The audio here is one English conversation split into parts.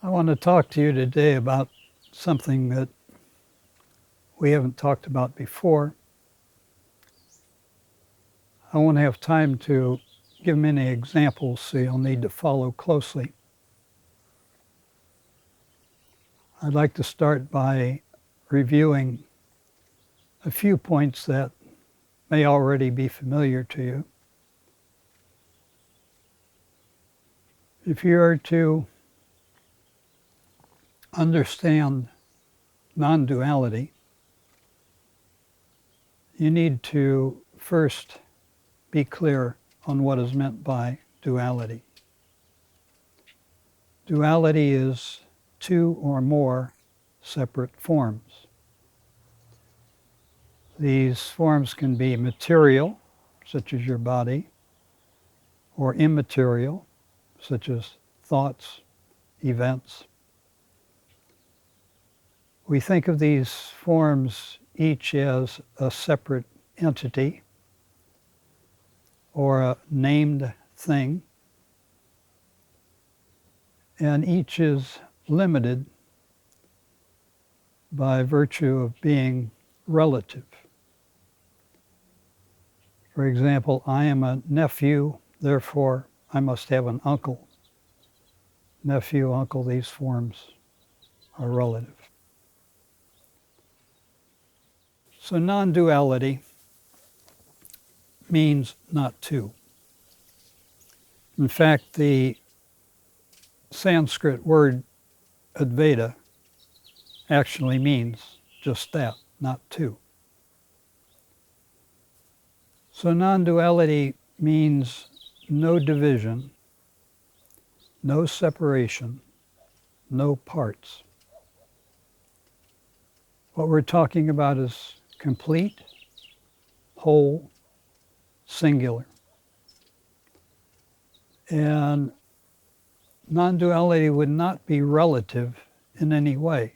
I want to talk to you today about something that we haven't talked about before. I won't have time to give many examples, so you'll need to follow closely. I'd like to start by reviewing a few points that may already be familiar to you. If you are to understand non-duality, you need to first be clear on what is meant by duality. Duality is two or more separate forms. These forms can be material, such as your body, or immaterial, such as thoughts, events. We think of these forms each as a separate entity or a named thing, and each is limited by virtue of being relative. For example, I am a nephew, therefore I must have an uncle. Nephew, uncle, these forms are relative. So non-duality means not two. In fact, the Sanskrit word Advaita actually means just that, not two. So non-duality means no division, no separation, no parts. What we're talking about is complete, whole, singular. And non-duality would not be relative in any way.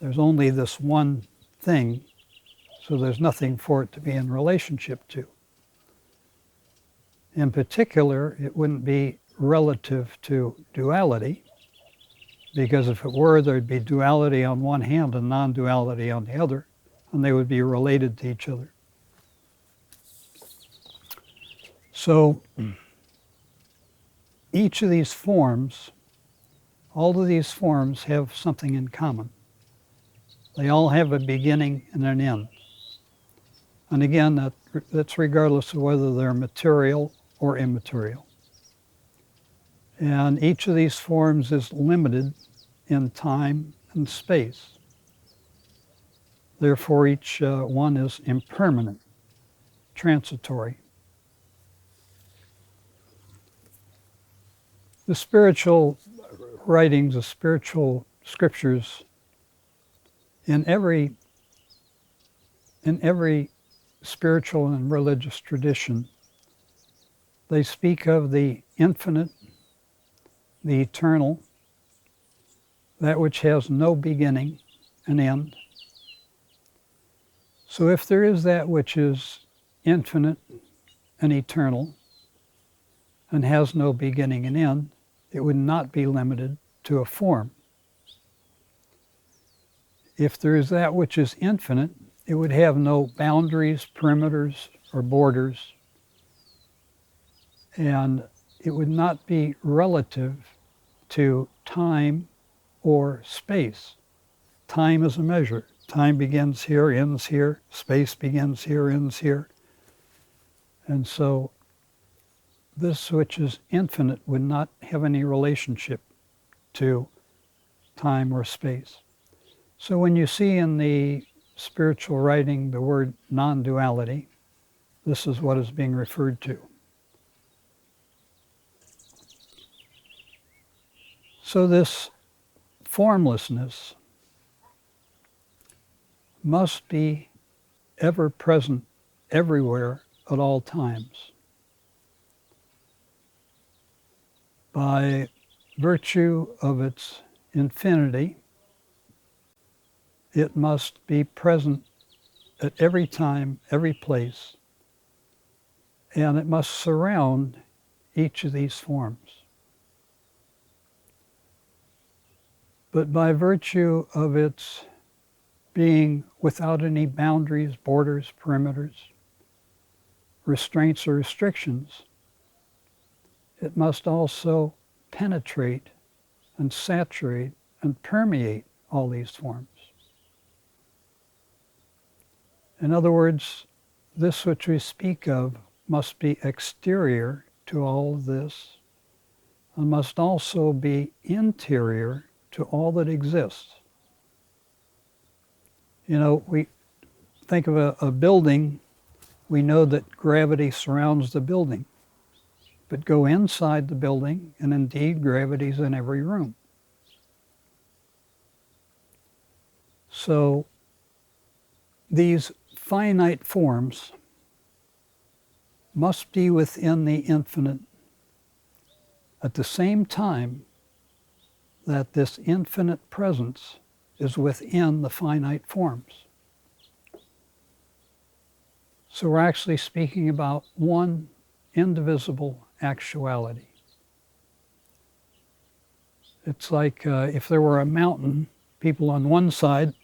There's only this one thing, so there's nothing for it to be in relationship to. In particular, it wouldn't be relative to duality, because if it were, there'd be duality on one hand and non-duality on the other, and they would be related to each other. So each of these forms, all of these forms have something in common. They all have a beginning and an end. And again, that's regardless of whether they're material or immaterial. And each of these forms is limited in time and space. Therefore, each one is impermanent, transitory. The spiritual writings, the spiritual scriptures, in every spiritual and religious tradition, they speak of the infinite, the eternal, that which has no beginning and end. So if there is that which is infinite and eternal and has no beginning and end, it would not be limited to a form. If there is that which is infinite, it would have no boundaries, perimeters, or borders, and it would not be relative to time or space. Time is a measure. Time begins here, ends here. Space begins here, ends here. And so this which is infinite would not have any relationship to time or space. So when you see in the spiritual writing the word non-duality, this is what is being referred to. So this formlessness must be ever present everywhere at all times. By virtue of its infinity, it must be present at every time, every place, and it must surround each of these forms. But by virtue of its being without any boundaries, borders, perimeters, restraints or restrictions, it must also penetrate and saturate and permeate all these forms. In other words, this which we speak of must be exterior to all of this and must also be interior to all that exists. You know, we think of a building, we know that gravity surrounds the building. But go inside the building, and indeed gravity's in every room. So these finite forms must be within the infinite at the same time that this infinite presence is within the finite forms. So we're actually speaking about one indivisible actuality. It's like if there were a mountain, people on one side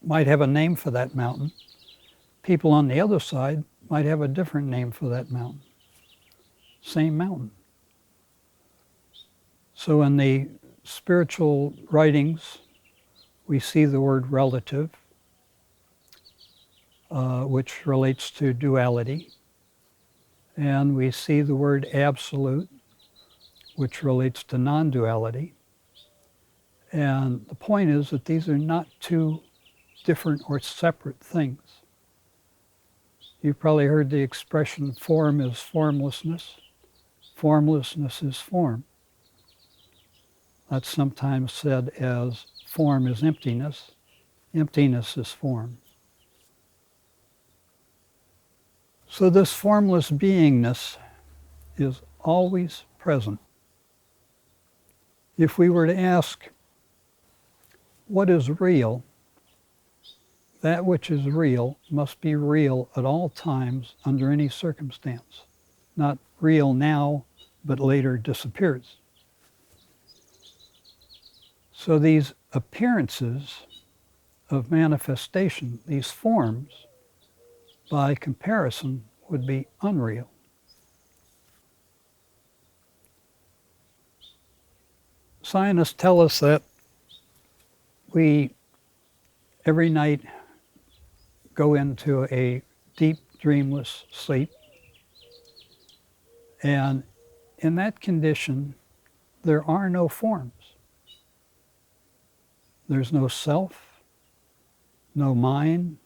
might have a name for that mountain. People on the other side might have a different name for that mountain. Same mountain. So in the spiritual writings, we see the word relative, which relates to duality. And we see the word absolute, which relates to non-duality. And the point is that these are not two different or separate things. You've probably heard the expression, form is formlessness. Formlessness is form. That's sometimes said as form is emptiness. Emptiness is form. So this formless beingness is always present. If we were to ask, what is real? That which is real must be real at all times under any circumstance. Not real now, but later disappears. So these appearances of manifestation, these forms, by comparison, would be unreal. Scientists tell us that we every night go into a deep dreamless sleep, and in that condition there are no forms. There's no self, no mind,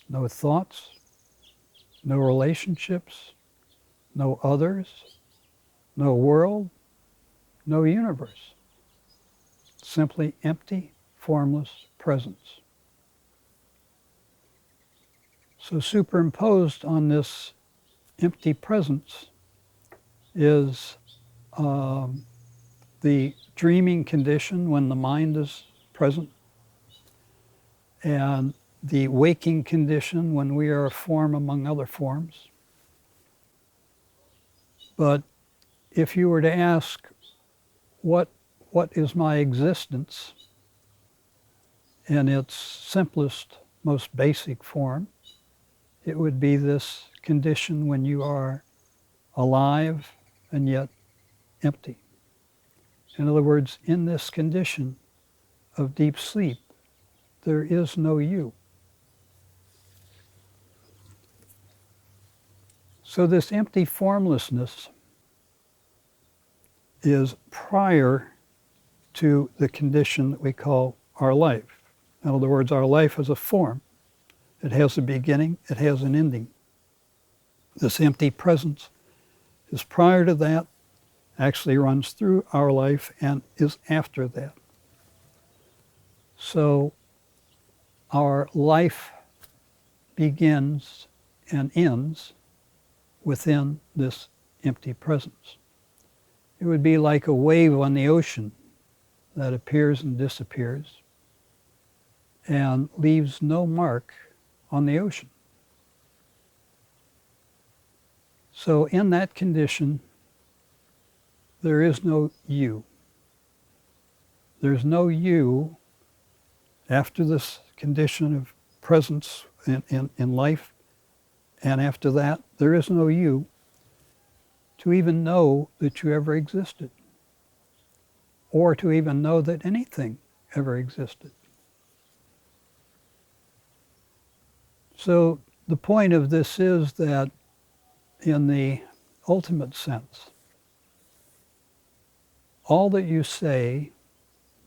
no thoughts, no relationships, no others, no world, no universe. Simply empty, formless presence. So superimposed on this empty presence is the dreaming condition when the mind is present, and the waking condition when we are a form among other forms. But if you were to ask, what is my existence in its simplest, most basic form, it would be this condition when you are alive and yet empty. In other words, in this condition of deep sleep, there is no you. So this empty formlessness is prior to the condition that we call our life. In other words, our life is a form. It has a beginning, it has an ending. This empty presence is prior to that, actually runs through our life, and is after that. So our life begins and ends within this empty presence. It would be like a wave on the ocean that appears and disappears and leaves no mark on the ocean. So in that condition, there is no you. There's no you after this condition of presence in life, and after that, there is no you to even know that you ever existed, or to even know that anything ever existed. So the point of this is that in the ultimate sense, all that you say,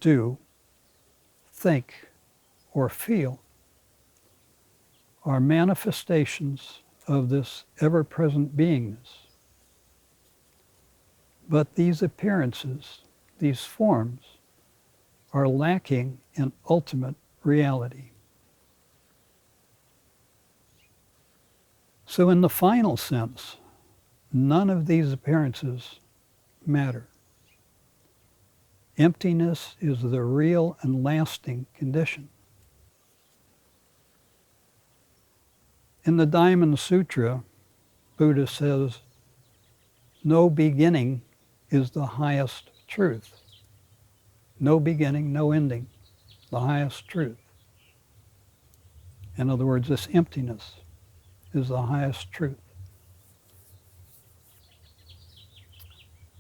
do, think, or feel are manifestations of this ever-present beingness. But these appearances, these forms, are lacking in ultimate reality. So in the final sense, none of these appearances matter. Emptiness is the real and lasting condition. In the Diamond Sutra, Buddha says, no beginning is the highest truth. No beginning, no ending, the highest truth. In other words, this emptiness is the highest truth.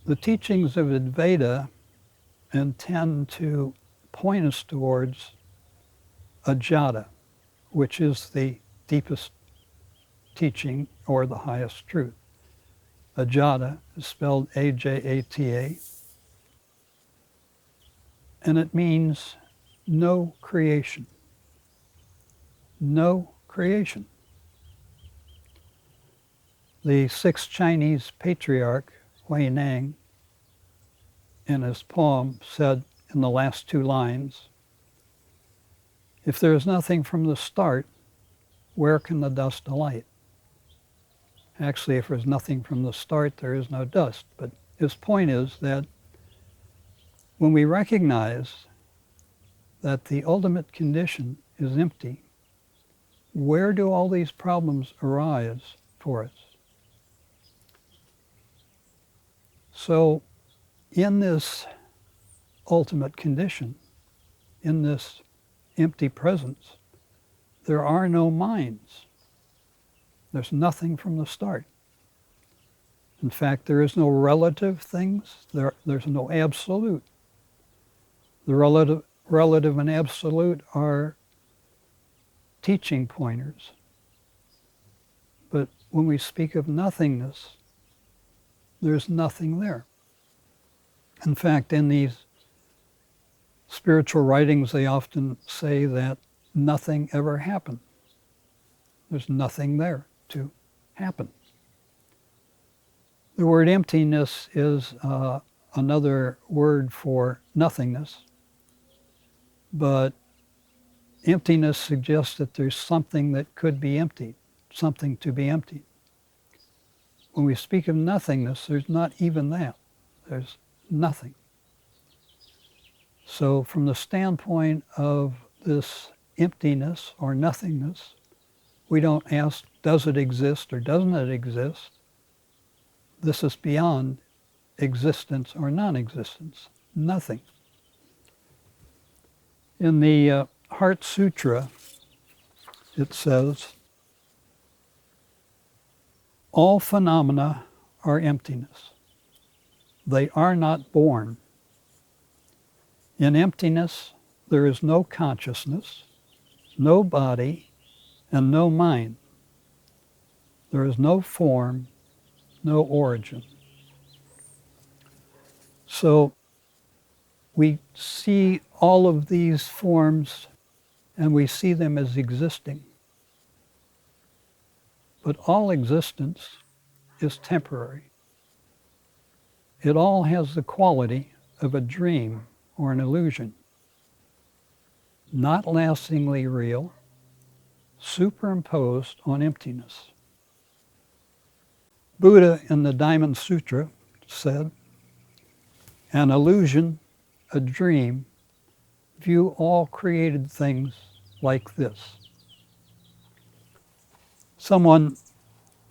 The teachings of Advaita intend to point us towards Ajata, which is the deepest teaching or the highest truth. Ajata is spelled A-J-A-T-A, and it means no creation. No creation. The sixth Chinese patriarch, Huineng, in his poem said in the last two lines, if there is nothing from the start, where can the dust alight? Actually, if there's nothing from the start, there is no dust. But his point is that when we recognize that the ultimate condition is empty, where do all these problems arise for us? So in this ultimate condition, in this empty presence, there are no minds. There's nothing from the start. In fact, there is no relative things. There's no absolute. The relative and absolute are teaching pointers. But when we speak of nothingness, there's nothing there. In fact, in these spiritual writings, they often say that nothing ever happened. There's nothing there to happen. The word emptiness is another word for nothingness, but emptiness suggests that there's something that could be emptied, something to be emptied. When we speak of nothingness, there's not even that. There's nothing. So from the standpoint of this emptiness or nothingness, we don't ask, does it exist or doesn't it exist? This is beyond existence or non-existence. Nothing. In the Heart Sutra, it says, all phenomena are emptiness. They are not born. In emptiness, there is no consciousness, no body, and no mind. There is no form, no origin. So we see all of these forms and we see them as existing. But all existence is temporary. It all has the quality of a dream or an illusion, not lastingly real, superimposed on emptiness. Buddha in the Diamond Sutra said, an illusion, a dream, view all created things like this. Someone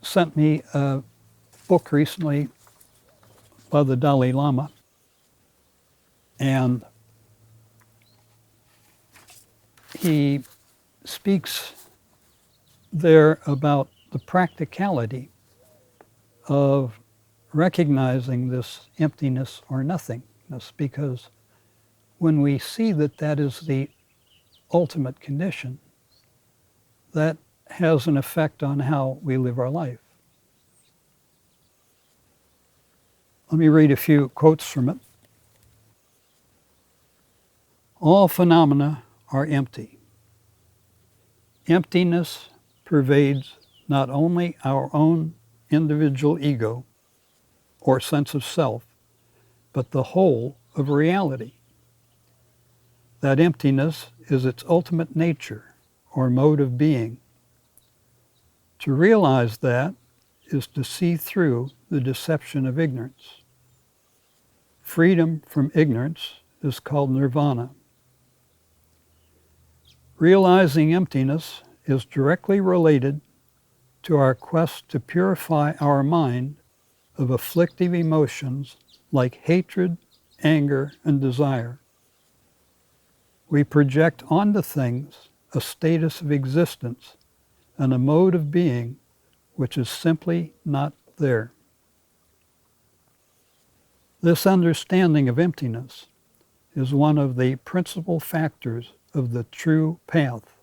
sent me a book recently by the Dalai Lama, and he speaks there about the practicality of recognizing this emptiness or nothingness, because when we see that that is the ultimate condition, that has an effect on how we live our life. Let me read a few quotes from it. All phenomena are empty. Emptiness pervades not only our own individual ego or sense of self, but the whole of reality. That emptiness is its ultimate nature or mode of being. To realize that is to see through the deception of ignorance. Freedom from ignorance is called nirvana. Realizing emptiness is directly related to our quest to purify our mind of afflictive emotions like hatred, anger, and desire. We project onto things a status of existence and a mode of being which is simply not there. This understanding of emptiness is one of the principal factors of the true path,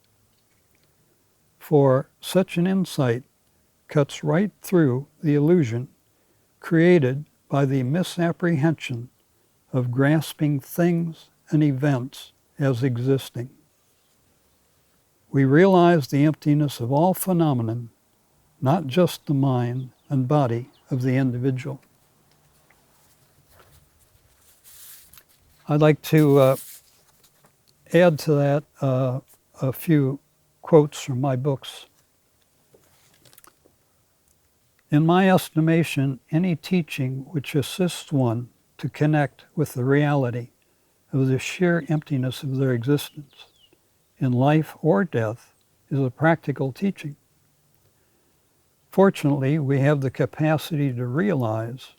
for such an insight cuts right through the illusion created by the misapprehension of grasping things and events as existing. We realize the emptiness of all phenomenon, not just the mind and body of the individual. I'd like to add to that a few quotes from my books. In my estimation, any teaching which assists one to connect with the reality of the sheer emptiness of their existence, in life or death, is a practical teaching. Fortunately, we have the capacity to realize,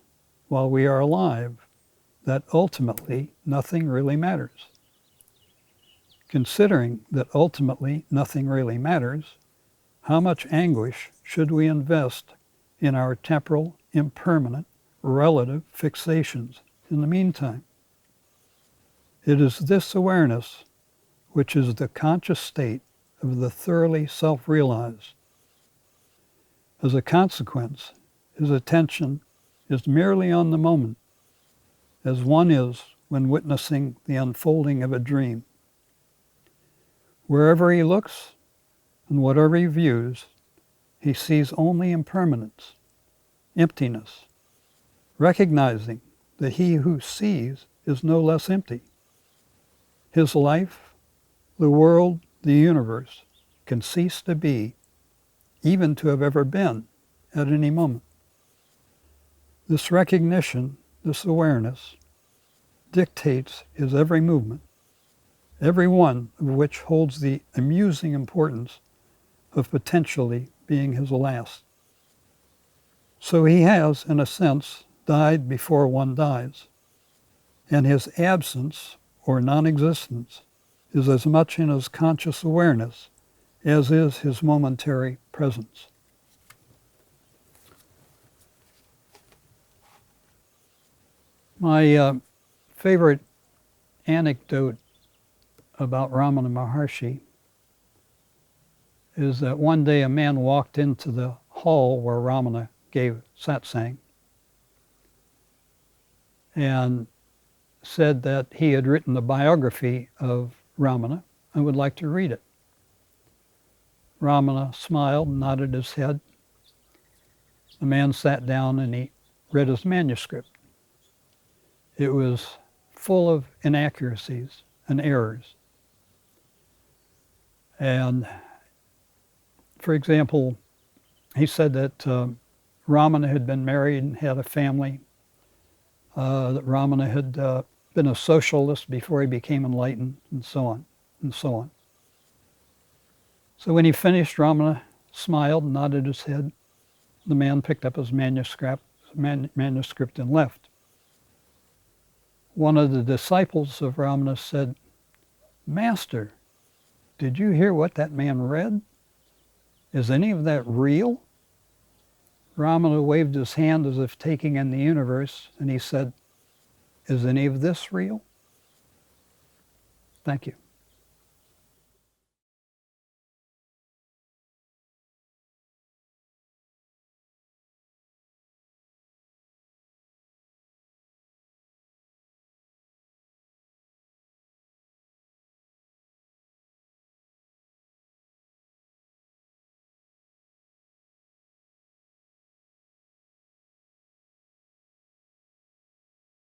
while we are alive, that ultimately nothing really matters. Considering that ultimately nothing really matters, how much anguish should we invest in our temporal, impermanent, relative fixations in the meantime? It is this awareness which is the conscious state of the thoroughly self-realized. As a consequence, his attention is merely on the moment, as one is when witnessing the unfolding of a dream. Wherever he looks and whatever he views, he sees only impermanence, emptiness, recognizing that he who sees is no less empty. His life, the world, the universe, can cease to be, even to have ever been, at any moment. This recognition, this awareness, dictates his every movement, every one of which holds the amusing importance of potentially being his last. So he has, in a sense, died before one dies, and his absence or non-existence is as much in his conscious awareness as is his momentary presence. My favorite anecdote about Ramana Maharshi is that one day a man walked into the hall where Ramana gave satsang and said that he had written the biography of Ramana and would like to read it. Ramana smiled and nodded his head. The man sat down and he read his manuscript. It was full of inaccuracies and errors. And for example, he said that Ramana had been married and had a family, that Ramana had been a socialist before he became enlightened, and so on, and so on. So when he finished, Ramana smiled and nodded his head. The man picked up his manuscript and left. One of the disciples of Ramana said, "Master, Did you hear what that man read? Is any of that real? Ramana waved his hand as if taking in the universe, and he said, is any of this real? Thank you.